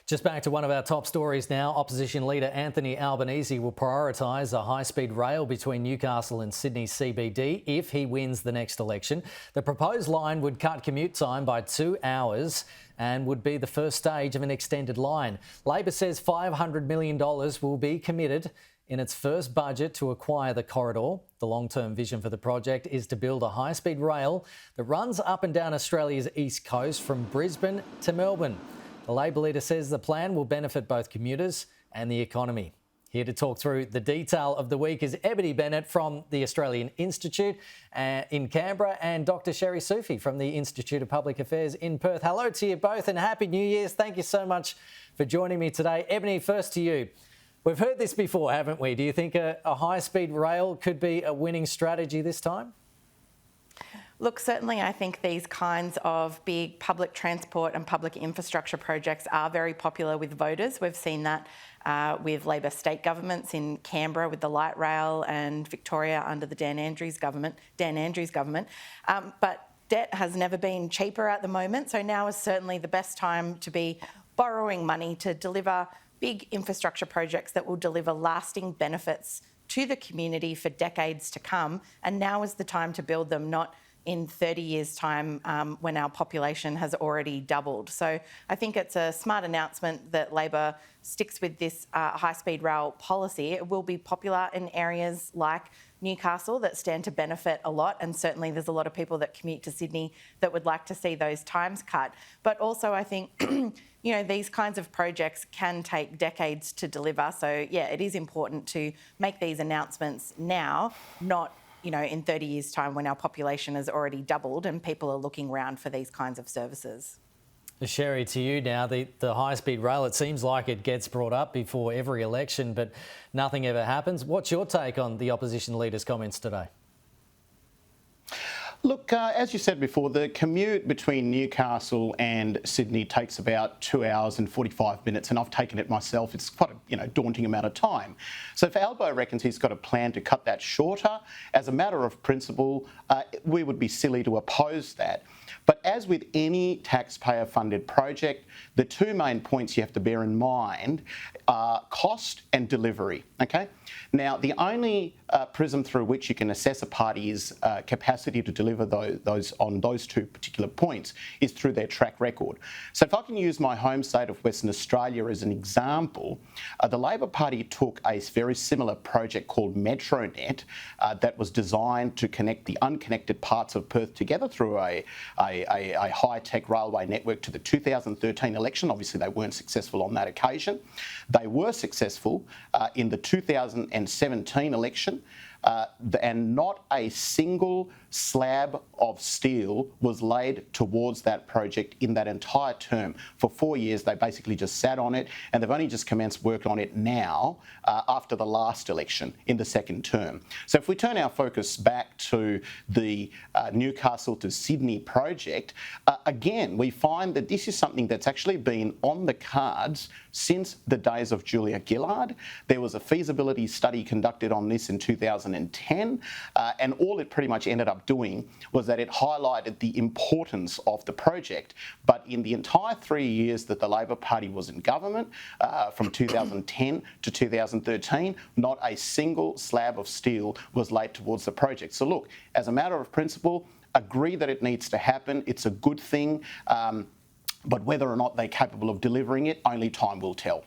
Just back to one of our top stories now. Opposition Leader Anthony Albanese will prioritise a high-speed rail between Newcastle and Sydney CBD if he wins the next election. The proposed line would cut commute time by 2 hours and would be the first stage of an extended line. Labor says $500 million will be committed in its first budget to acquire the corridor. The long-term vision for the project is to build a high-speed rail that runs up and down Australia's east coast from Brisbane to Melbourne. The Labor leader says the plan will benefit both commuters and the economy. Here to talk through the detail of the week is Ebony Bennett from the Australian Institute in Canberra and Dr. Sherry Sufi from the Institute of Public Affairs in Perth. Hello to you both and Happy New Year's. Thank you so much for joining me today. Ebony, first to you. We've heard this before, haven't we? Do you think a high-speed rail could be a winning strategy this time? Look, certainly I think these kinds of big public transport and public infrastructure projects are very popular with voters. We've seen that with Labor state governments in Canberra with the light rail and Victoria under the Dan Andrews government. But debt has never been cheaper at the moment, so now is certainly the best time to be borrowing money to deliver big infrastructure projects that will deliver lasting benefits to the community for decades to come. And now is the time to build them, not in 30 years' time when our population has already doubled. So I think it's a smart announcement that Labor sticks with this high-speed rail policy. It will be popular in areas like Newcastle that stand to benefit a lot, and certainly there's a lot of people that commute to Sydney that would like to see those times cut. But also I think, you know, these kinds of projects can take decades to deliver. So yeah, it is important to make these announcements now, not in 30 years' time when our population has already doubled and people are looking around for these kinds of services. Sherry, to you now, the high-speed rail, it seems like it gets brought up before every election, but nothing ever happens. What's your take on the opposition leader's comments today? Look, as you said before, the commute between Newcastle and Sydney takes about 2 hours and 45 minutes, and I've taken it myself. It's quite a daunting amount of time. So if Albo reckons he's got a plan to cut that shorter, as a matter of principle, we would be silly to oppose that. But as with any taxpayer-funded project, the two main points you have to bear in mind are cost and delivery, okay? Now, the only prism through which you can assess a party's capacity to deliver on those two particular points is through their track record. So if I can use my home state of Western Australia as an example, the Labor Party took a very similar project called MetroNet that was designed to connect the unconnected parts of Perth together through a high-tech railway network to the 2013 election. Obviously, they weren't successful on that occasion. They were successful in the 2017 election, and not a single slab of steel was laid towards that project in that entire term. For 4 years, they basically just sat on it, and they've only just commenced work on it now after the last election in the second term. So if we turn our focus back to the Newcastle to Sydney project, again, we find that this is something that's actually been on the cards since the days of Julia Gillard. There was a feasibility study conducted on this in 2010, and all it pretty much ended up doing was that it highlighted the importance of the project. But in the entire 3 years that the Labor Party was in government, from 2010 to 2013, not a single slab of steel was laid towards the project. So look, as a matter of principle, agree that it needs to happen. It's a good thing. But whether or not they're capable of delivering it, only time will tell.